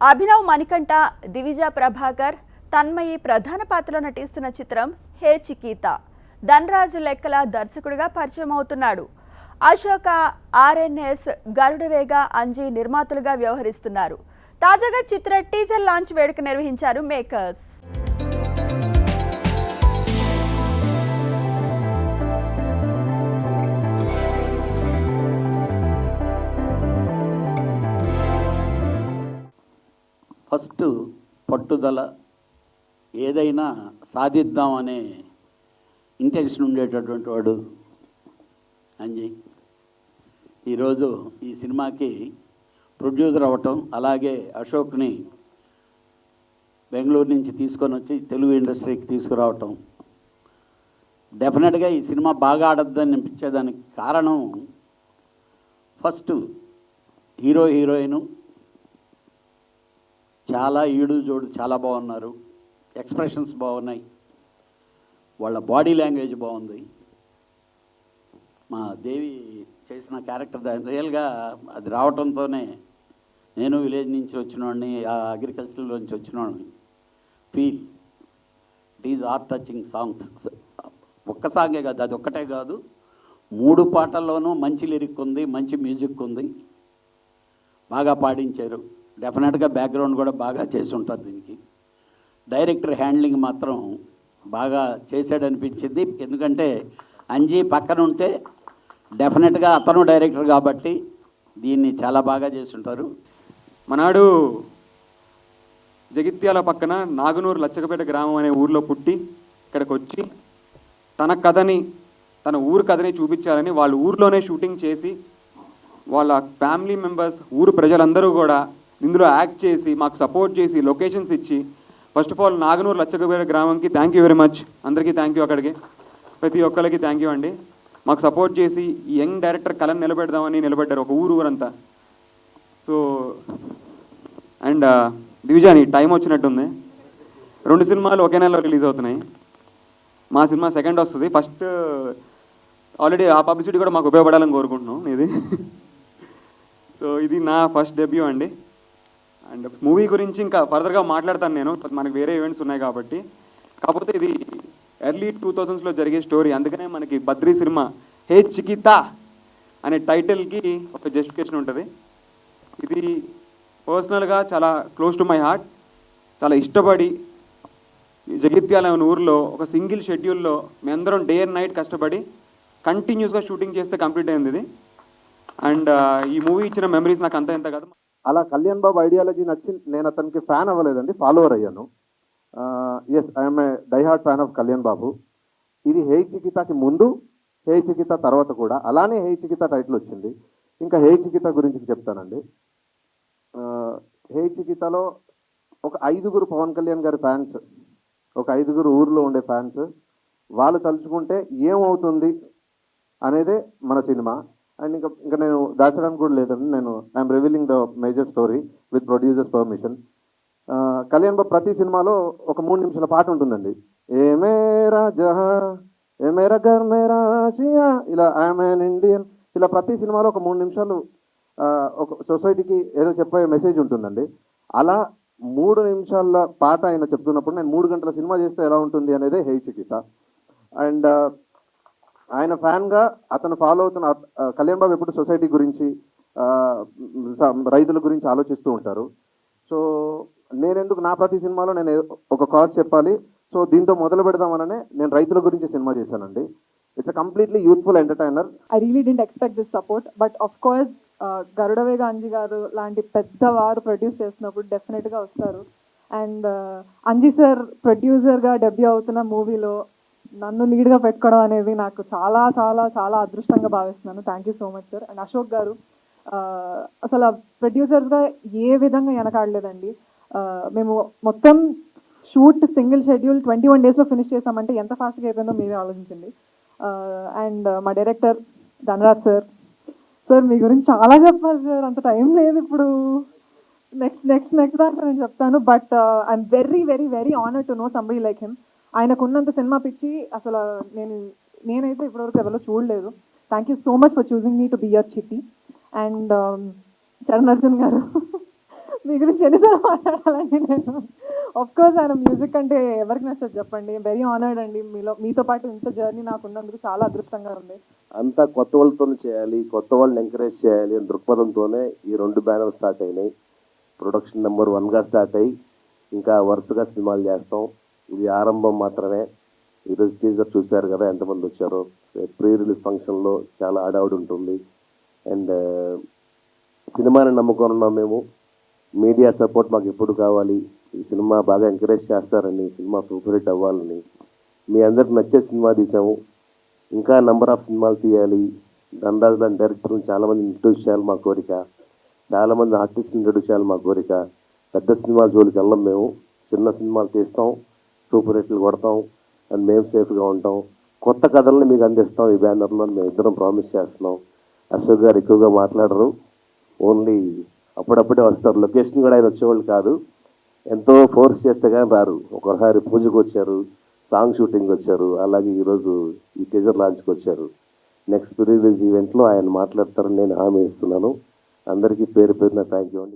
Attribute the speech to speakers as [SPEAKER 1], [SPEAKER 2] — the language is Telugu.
[SPEAKER 1] అభినవ్ మణికంఠ, దివిజ ప్రభాకర్, తన్మయి ప్రధాన పాత్రలో నటిస్తున్న చిత్రం హే చికీతా. ధనరాజు లెక్కల దర్శకుడిగా పరిచయం అవుతున్నాడు. అశోక, ఆర్ఎన్ఎస్, గరుడవేగ, అంజీ నిర్మాతలుగా వ్యవహరిస్తున్నారు. తాజాగా చిత్ర టీజర్ లాంచ్ వేడుక నిర్వహించారు మేకర్స్.
[SPEAKER 2] ఫస్ట్ పట్టుదల, ఏదైనా సాధిద్దాం అనే ఇంటెన్షన్ ఉండేటటువంటి వాడు అంజీ. ఈరోజు ఈ సినిమాకి ప్రొడ్యూసర్ అవ్వటం, అలాగే అశోక్ని బెంగళూరు నుంచి తీసుకొని వచ్చి తెలుగు ఇండస్ట్రీకి తీసుకురావటం, డెఫినెట్గా ఈ సినిమా బాగా ఆడద్దని అనిపించేదానికి కారణం ఫస్ట్ హీరో హీరోయిన్ చాలా ఈడు జోడు చాలా బాగున్నారు, ఎక్స్ప్రెషన్స్ బాగున్నాయి, వాళ్ళ బాడీ లాంగ్వేజ్ బాగుంది. మా దేవి చేసిన క్యారెక్టర్ రియల్గా అది రావటంతోనే నేను విలేజ్ నుంచి వచ్చినవాడిని, అగ్రికల్చర్ నుంచి వచ్చినవాడిని feel it is heart touching songs. ఒక్క సాంగే కాదు, అది ఒక్కటే కాదు, 3 పాటల్లోనూ మంచి లిరిక్ ఉంది, మంచి మ్యూజిక్ ఉంది, బాగా పాడించారు. డెఫినెట్గా బ్యాక్గ్రౌండ్ కూడా బాగా చేసి ఉంటారు దీనికి. డైరెక్టర్ హ్యాండ్లింగ్ మాత్రం బాగా చేశాడనిపించింది. ఎందుకంటే అంజీ పక్కన ఉంటే డెఫినెట్గా అతను డైరెక్టర్ కాబట్టి దీన్ని చాలా బాగా చేసి ఉంటారు.
[SPEAKER 3] మనాడు జగిత్యాల పక్కన నాగునూరు లచ్చకపేట గ్రామం అనే ఊర్లో పుట్టి ఇక్కడికి వచ్చి తన కథని, తన ఊరు కథని చూపించాలని వాళ్ళ ఊర్లోనే షూటింగ్ చేసి వాళ్ళ ఫ్యామిలీ మెంబర్స్, ఊరు ప్రజలందరూ కూడా ఇందులో యాక్ట్ చేసి మాకు సపోర్ట్ చేసి లొకేషన్స్ ఇచ్చి, first of all Naganur Lachakapeta గ్రామంకి థ్యాంక్ యూ వెరీ మచ్. అందరికీ థ్యాంక్ యూ, అక్కడికి ప్రతి ఒక్కరికి థ్యాంక్ యూ అండి. మాకు సపోర్ట్ చేసి ఈ యంగ్ డైరెక్టర్ కళను నిలబెడదామని నిలబెట్టారు ఒక ఊరంతా. సో అండ్ దివిజాని టైం వచ్చినట్టుంది. 2 సినిమాలు ఒకే నెలలో రిలీజ్ అవుతున్నాయి. మా సినిమా సెకండ్ వస్తుంది. ఫస్ట్ ఆల్రెడీ ఆ పబ్లిసిటీ కూడా మాకు ఉపయోగపడాలని కోరుకుంటున్నాం ఇది. సో ఇది నా ఫస్ట్ డెబ్యూ అండి. అండ్ మూవీ గురించి ఇంకా ఫర్దర్గా మాట్లాడతాను నేను, మనకి వేరే ఈవెంట్స్ ఉన్నాయి కాబట్టి. కాకపోతే ఇది ఎర్లీ 2000s జరిగే స్టోరీ, అందుకనే మనకి బద్రీ సినిమా హే చికీతా అనే టైటిల్కి ఒక జస్టిఫికేషన్ ఉంటుంది. ఇది పర్సనల్గా చాలా క్లోజ్ టు మై హార్ట్. చాలా ఇష్టపడి జగిత్యాల అనే ఊరిలో ఒక సింగిల్ షెడ్యూల్లో మేమందరం డే అండ్ నైట్ కష్టపడి కంటిన్యూస్గా షూటింగ్ చేస్తే కంప్లీట్ అయింది ఇది. అండ్ ఈ మూవీ ఇచ్చిన మెమరీస్ నాకు అంత ఎంత కాదు.
[SPEAKER 4] అలా కళ్యాణ్ బాబు ఐడియాలజీ నచ్చి నేను అతనికి ఫ్యాన్ అవ్వలేదండి, ఫాలోవర్ అయ్యాను. Yes, I'm a diehard fan of Kalyan Babu. ఇది హే చికితాకి ముందు, హే చికితా తర్వాత కూడా అలానే హే చికితా టైటిల్ వచ్చింది. ఇంకా హే చికితా గురించి చెప్తానండి. హే చికితాలో ఒక 5 పవన్ కళ్యాణ్ గారి ఫ్యాన్స్, ఒక 5 ఊర్లో ఉండే ఫ్యాన్స్, వాళ్ళు తలుచుకుంటే ఏమవుతుంది అనేదే మన సినిమా. అండ్ ఇంకా నేను దాచడానికి కూడా లేదండి. I'm revealing the major story with producers permission. Kalyan Babu ప్రతి సినిమాలో ఒక 3 నిమిషాల పాట ఉంటుందండి. ఏ మేరా జహా, ఏ మేరా ఘర్ మేరా ఆసియా, ఇలా ఐఎమ్ ఎన్ ఇండియన్, ఇలా ప్రతి సినిమాలో ఒక 3 నిమిషాలు ఒక సొసైటీకి ఏదో చెప్పే మెసేజ్ ఉంటుందండి. అలా 3 నిమిషాల పాట ఆయన చెప్తున్నప్పుడు నేను 3 గంటల సినిమా చేస్తే ఎలా ఉంటుంది అనేదే హే చికితా. అండ్ ఆయన ఫ్యాన్గా అతను ఫాలో అవుతున్న కళ్యాణ్ బాబు ఎప్పుడు సొసైటీ గురించి, రైతుల గురించి ఆలోచిస్తూ ఉంటారు. సో నేనెందుకు నా ప్రతి సినిమాలో నేను ఒక కాజ్ చెప్పాలి, సో దీంతో మొదలు పెడదామననే నేను రైతుల గురించి సినిమా చేశానండి. It's a completely youthful entertainer.
[SPEAKER 5] I really didn't expect this support, but of course Garudavega Anji గారు లాంటి పెద్దవారు ప్రొడ్యూస్ చేసినప్పుడు డెఫినెట్గా వస్తారు. అండ్ అంజీ సార్ ప్రొడ్యూసర్గా డెబ్యూ అవుతున్న మూవీలో నన్ను లీడ్గా పెట్టుకోవడం అనేది నాకు చాలా చాలా చాలా అదృష్టంగా భావిస్తున్నాను. Thank you so much sir. And Ashok garu అసలు ప్రొడ్యూసర్స్గా ఏ విధంగా వెనకాడలేదండి. మేము మొత్తం షూట్ సింగిల్ షెడ్యూల్ 21 daysలో ఫినిష్ చేసామంటే ఎంత ఫాస్ట్గా అయిపోయిందో మీరే ఆలోచించండి. అండ్ మా డైరెక్టర్ ధనరాజ్ సార్ మీ గురించి చాలా చెప్పాలి సార్, అంత టైం లేదు ఇప్పుడు. నెక్స్ట్ దాంట్లో నేను చెప్తాను. But I'm very very very honoured to know somebody like him. ఆయనకున్నంత సినిమా పిచ్చి అసలు నేనైతే ఇప్పటివరకు ఎవరో చూడలేదు. Thank you so much for choosing me to be your Chitti. And Charan Arjun garu మీ గురించి ఎన్నిసార్లు మాట్లాడాలండి నేను. ఆఫ్ కోర్స్ ఆయన మ్యూజిక్ అంటే ఎవరికి నచ్చదు చెప్పండి. వెరీ ఆనర్డ్ అండి, మీతో పాటు ఇంత జర్నీ నాకు ఉన్నందుకు చాలా అదృష్టంగా ఉంది.
[SPEAKER 6] అంతా కొత్త వాళ్ళతోనే చేయాలి, కొత్త వాళ్ళని ఎంకరేజ్ చేయాలి అని దృక్పథంతోనే ఈ 2 బ్యానర్లు స్టార్ట్ అయినాయి. ప్రొడక్షన్ నెంబర్ 1గా స్టార్ట్ అయ్యి ఇంకా వరుసగా సినిమాలు చేస్తాం. ఇది ఆరంభం మాత్రమే. ఈరోజు టీజర్ చూశారు కదా ఎంతమంది వచ్చారో. ప్రీ రిలీజ్ ఫంక్షన్లో చాలా ఆడావిడి ఉంటుంది. అండ్ సినిమాని నమ్ముకొని ఉన్నాం మేము. మీడియా సపోర్ట్ మాకు ఎప్పుడు కావాలి. ఈ సినిమా బాగా ఎంకరేజ్ చేస్తారని, సినిమా సూపర్ హిట్ అవ్వాలని, మీ అందరికి నచ్చే సినిమా తీసాము. ఇంకా నెంబర్ ఆఫ్ సినిమాలు తీయాలి. ధనరాజు లాంటి డైరెక్టర్ని చాలామంది ఇంట్రొడ్యూస్ చేయాలి మా కోరిక. చాలామంది ఆర్టిస్ట్ని ఇంట్రొడ్యూస్ చేయాలి మా కోరిక. పెద్ద సినిమాల జోలికి వెళ్ళం మేము. చిన్న సినిమాలు తీస్తాం, సూపర్ హిట్లు కొడతాం, అండ్ మేము సేఫ్గా ఉంటాం. కొత్త కథల్ని మీకు అందిస్తాం ఈ బ్యానర్లో మేము ఇద్దరం ప్రామిస్ చేస్తున్నాం. అశోక్ గారు ఎక్కువగా మాట్లాడరు, ఓన్లీ అప్పుడప్పుడే వస్తారు. లొకేషన్ కూడా ఆయన వచ్చేవాళ్ళు కాదు. ఎంతో ఫోర్స్ చేస్తే కానీ రారు. ఒకసారి పూజకు వచ్చారు, సాంగ్ షూటింగ్ వచ్చారు, అలాగే ఈరోజు ఈ టీజర్ లాంచ్కి వచ్చారు. నెక్స్ట్ రిలీజ్ ఈవెంట్లో ఆయన మాట్లాడతారని నేను హామీ ఇస్తున్నాను. అందరికీ పేరు పేరున థ్యాంక్ యూ అండి.